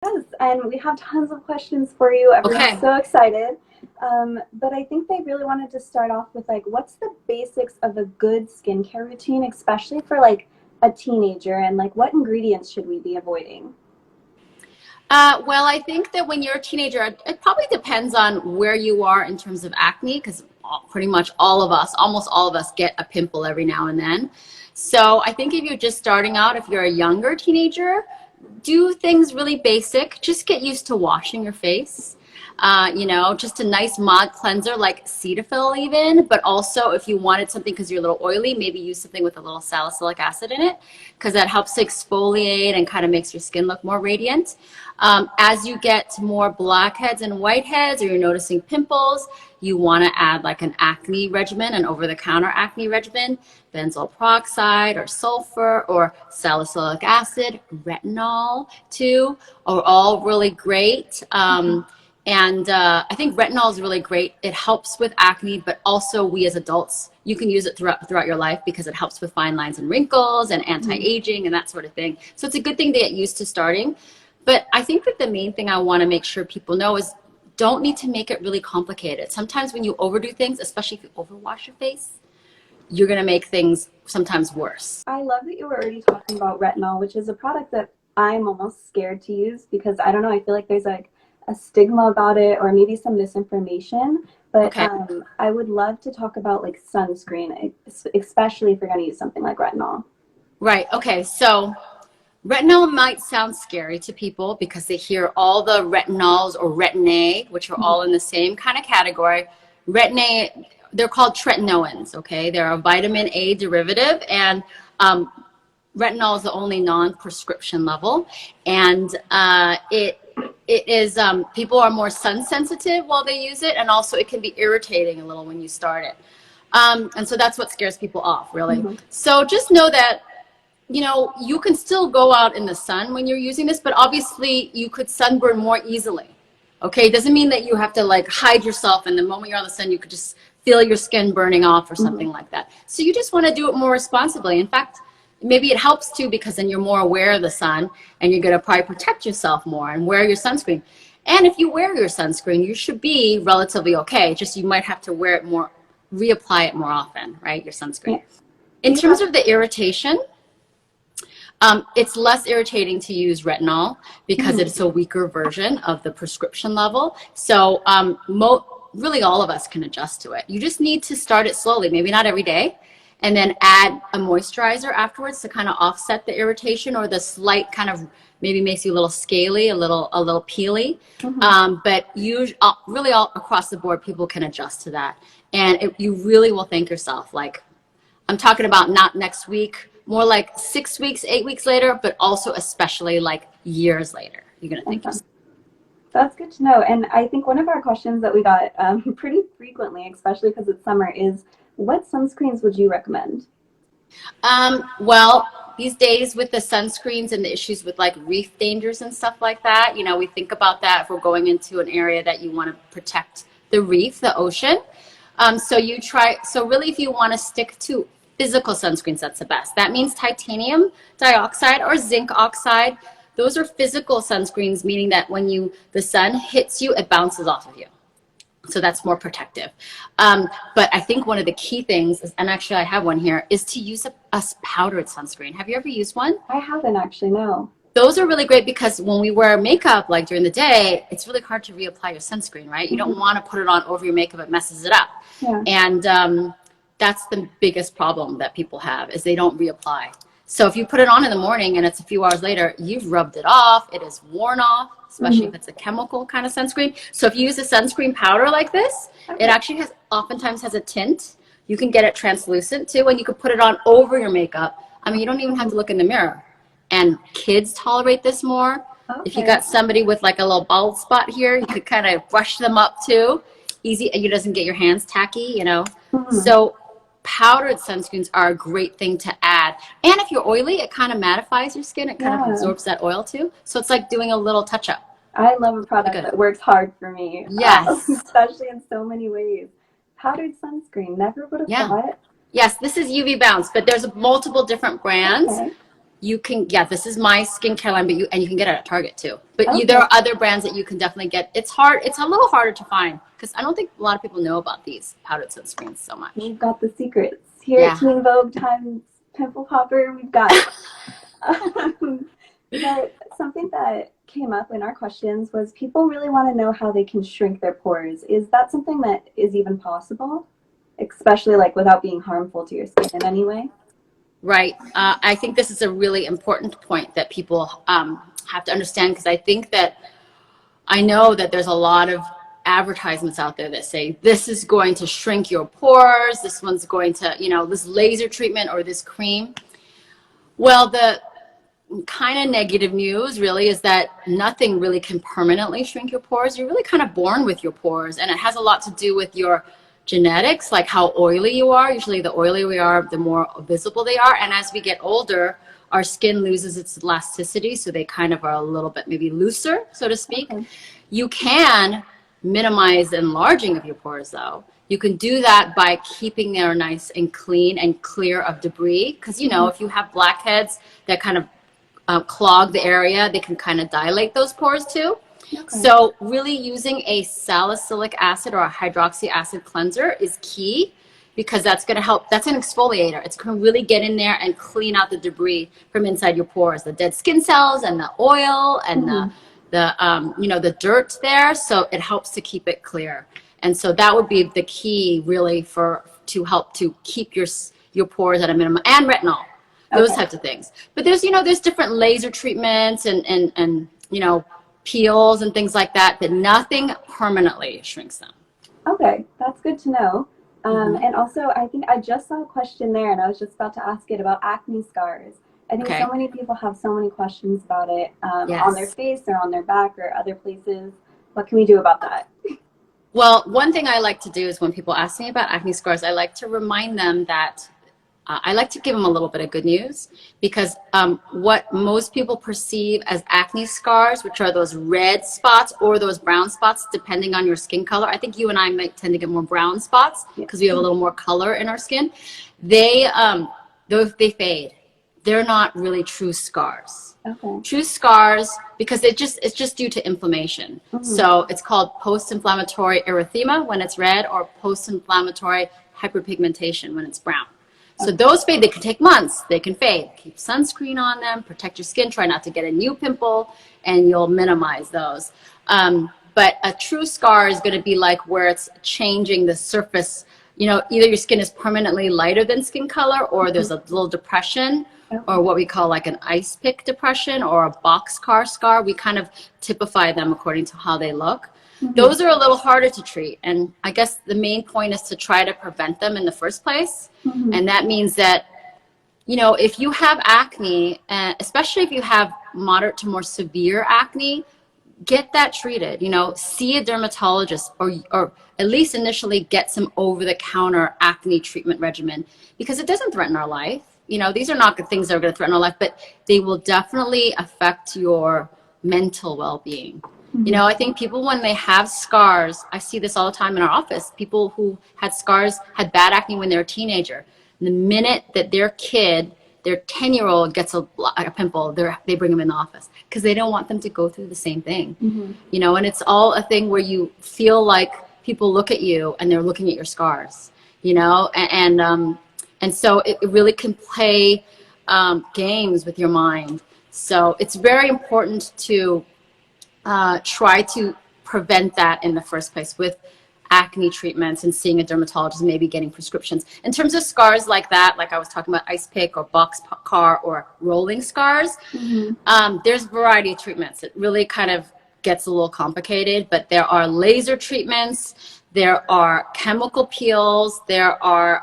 Yes, and we have tons of questions for you. Everyone's Okay. so excited. But I think they really wanted to start off with like, what's the basics of a good skincare routine, especially for like a teenager, and like what ingredients should we be avoiding? Well, I think that when you're a teenager, it probably depends on where you are in terms of acne, because pretty much all of us, almost all of us, get a pimple every now and then. So I think if you're just starting out, if you're a younger teenager, do things really basic. Just get used to washing your face. Just a nice mod cleanser like Cetaphil even, but also if you wanted something because you're a little oily, maybe use something with a little salicylic acid in it because that helps to exfoliate and kind of makes your skin look more radiant. As you get more blackheads and whiteheads or you're noticing pimples, you want to add like an acne regimen, an over-the-counter acne regimen, benzoyl peroxide or sulfur or salicylic acid, retinol too, are all really great. I think retinol is really great. It helps with acne, but also we as adults, you can use it throughout your life because it helps with fine lines and wrinkles and anti-aging and that sort of thing. So it's a good thing to get used to starting. But I think that the main thing I want to make sure people know is don't need to make it really complicated. Sometimes when you overdo things, especially if you overwash your face, you're going to make things sometimes worse. I love that you were already talking about retinol, which is a product that I'm almost scared to use because I don't know, I feel like there's like a stigma about it or maybe some misinformation. But Okay. I would love to talk about like sunscreen, especially if you're going to use something like retinol. Right. Okay. So retinol might sound scary to people because they hear all the retinols or retin A, which are all in the same kind of category. Retin A, they're called tretinoins, okay? They're a vitamin A derivative, and retinol is the only non-prescription level. And it is, people are more sun sensitive while they use it, and also it can be irritating a little when you start it. And so that's what scares people off, really. Mm-hmm. So just know that you can still go out in the sun when you're using this, but obviously you could sunburn more easily. Okay, it doesn't mean that you have to like hide yourself and the moment you're on the sun, you could just feel your skin burning off or Mm-hmm. something like that. So you just want to do it more responsibly. In fact, maybe it helps too because then you're more aware of the sun and you're going to probably protect yourself more and wear your sunscreen. And if you wear your sunscreen, you should be relatively okay. Just you might have to wear it more, reapply it more often, right? Your sunscreen. Yeah. Do In you terms have? of the irritation, it's less irritating to use retinol because Mhm. it's a weaker version of the prescription level. So really all of us can adjust to it. You just need to start it slowly, maybe not every day, and then add a moisturizer afterwards to kind of offset the irritation or the slight kind of maybe makes you a little scaly, a little peely. Mhm. But really all across the board, people can adjust to that. And you really will thank yourself. Like I'm talking about not next week, more like 6 weeks, 8 weeks later, but also especially like years later. You're going to thank Okay. yourself. That's good to know. And I think one of our questions that we got pretty frequently, especially because it's summer, is what sunscreens would you recommend? Well, these days with the sunscreens and the issues with like reef dangers and stuff like that, we think about that if we're going into an area that you want to protect the reef, the ocean. So really if you want to stick to physical sunscreens, that's the best. That means titanium dioxide or zinc oxide. Those are physical sunscreens, meaning that when the sun hits you, it bounces off of you. So that's more protective. But I think one of the key things, and actually I have one here, is to use a powdered sunscreen. Have you ever used one? I haven't actually, no. Those are really great because when we wear makeup, like during the day, it's really hard to reapply your sunscreen, right? You don't Hmm. want to put it on over your makeup, it messes it up. Yeah. And that's the biggest problem that people have is they don't reapply. So if you put it on in the morning and it's a few hours later, you've rubbed it off, it is worn off, especially Hmm. if it's a chemical kind of sunscreen. So if you use a sunscreen powder like this, it Okay. actually oftentimes has a tint. You can get it translucent too, and you can put it on over your makeup. I mean, you don't even have Hmm. to look in the mirror. And kids tolerate this more. If you Okay. got somebody with like a little bald spot here, you could kind of brush them up too. Easy, it doesn't get your hands tacky. Hmm. So powdered sunscreens are a great thing to add. And if you're oily, it kind of mattifies your skin. It kind of Yeah. absorbs that oil too. So it's like doing a little touch up. I love a Really product good. that works hard for me, Yes. especially in so many ways. Powdered sunscreen, never would have Yeah. thought. Yes, this is UV Bounce, but there's multiple different brands. Okay. you can, yeah, this is my skincare line, but you can get it at Target too. But Okay. there are other brands that you can definitely get. It's hard. It's a little harder to find because I don't think a lot of people know about these powdered sunscreens so much. We've got the secrets here at Yeah. Teen Vogue times Pimple Popper. We've got it. But something that came up in our questions was people really want to know how they can shrink their pores. Is that something that is even possible, especially like without being harmful to your skin in any way? Right. I think this is a really important point that people have to understand, because I know that there's a lot of advertisements out there that say this is going to shrink your pores, this one's going to, this laser treatment or this cream. Well, the kind of negative news really is that nothing really can permanently shrink your pores. You're really kind of born with your pores, and it has a lot to do with your genetics, like how oily you are. Usually the oilier we are, the more visible they are. And as we get older, our skin loses its elasticity, so they kind of are a little bit maybe looser, so to speak. Okay. You can minimize the enlarging of your pores, though. You can do that by keeping them nice and clean and clear of debris, because if you have blackheads that kind of clog the area, they can kind of dilate those pores too. Okay. So really using a salicylic acid or a hydroxy acid cleanser is key, because that's going to help. That's an exfoliator. It's going to really get in there and clean out the debris from inside your pores, the dead skin cells and the oil and the dirt there. So it helps to keep it clear. And so that would be the key really to help to keep your pores at a minimum, and retinol. Those types of things. But there's different laser treatments and peels and things like that, but nothing permanently shrinks them. Okay, that's good to know. And also, I think I just saw a question there, and I was just about to ask it about acne scars. I think so many people have so many questions about it on their face or on their back or other places. What can we do about that? Well, one thing I like to do is when people ask me about acne scars, I like to remind them that I like to give them a little bit of good news, because what most people perceive as acne scars, which are those red spots or those brown spots, depending on your skin color. I think you and I might tend to get more brown spots because we have a little more color in our skin. They fade. They're not really true scars. Okay. True scars, because it's just due to inflammation. So it's called post-inflammatory erythema when it's red, or post-inflammatory hyperpigmentation when it's brown. So those fade. They can take months. They can fade. Keep sunscreen on them. Protect your skin. Try not to get a new pimple, and you'll minimize those. But a true scar is going to be like where it's changing the surface. Either your skin is permanently lighter than skin color, or there's a little depression, or what we call like an ice pick depression, or a boxcar scar. We kind of typify them according to how they look. Those are a little harder to treat, and I guess the main point is to try to prevent them in the first place. And that means that, if you have acne, especially if you have moderate to more severe acne, get that treated. See a dermatologist, or at least initially get some over-the-counter acne treatment regimen, because it doesn't threaten our life. These are not good things that are going to threaten our life, but they will definitely affect your mental well-being. I think people, when they have scars, I see this all the time in our office, people who had scars, had bad acne when they were a teenager. The minute that their 10-year-old gets a pimple, they bring them in the office, because they don't want them to go through the same thing. And it's all a thing where you feel like people look at you and they're looking at your scars, and so it really can play games with your mind. So it's very important to try to prevent that in the first place with acne treatments and seeing a dermatologist, maybe getting prescriptions. In terms of scars like that, like I was talking about ice pick or boxcar or rolling scars, there's a variety of treatments. It really kind of gets a little complicated, but there are laser treatments, there are chemical peels, there are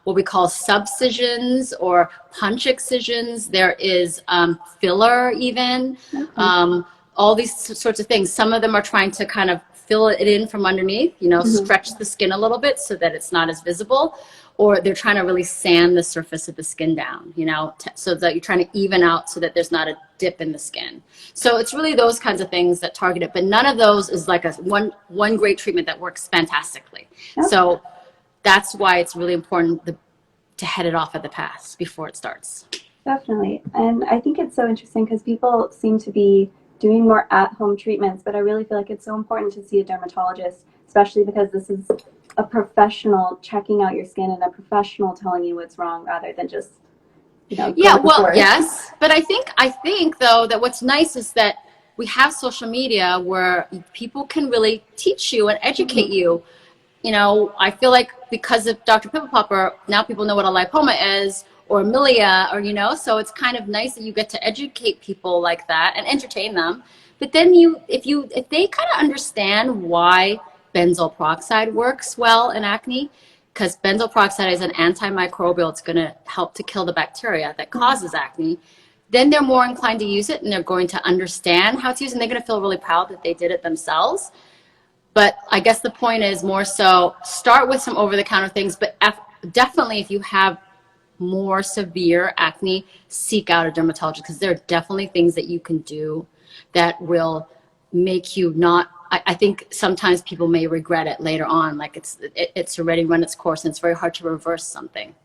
what we call subcisions or punch excisions, there is filler even. All these sorts of things. Some of them are trying to kind of fill it in from underneath, stretch the skin a little bit so that it's not as visible, or they're trying to really sand the surface of the skin down, so that you're trying to even out so that there's not a dip in the skin. So it's really those kinds of things that target it, but none of those is like one great treatment that works fantastically. So that's why it's really important to head it off at the pass before it starts. Definitely. And I think it's so interesting because people seem to be doing more at-home treatments, but I really feel like it's so important to see a dermatologist, especially because this is a professional checking out your skin and a professional telling you what's wrong rather than just, Yeah, going well, for it. yes, but I think though that what's nice is that we have social media where people can really teach you and educate you. I feel like because of Dr. Pimple Popper, now people know what a lipoma is or milia, or so it's kind of nice that you get to educate people like that and entertain them. But then if they kind of understand why benzoyl peroxide works well in acne, because benzoyl peroxide is an antimicrobial, it's going to help to kill the bacteria that causes acne, then they're more inclined to use it and they're going to understand how to use it and they're going to feel really proud that they did it themselves. But I guess the point is more so start with some over-the-counter things, but definitely if you have more severe acne, seek out a dermatologist because there are definitely things that you can do that will make you not. I think sometimes people may regret it later on, like it's already run its course and it's very hard to reverse something.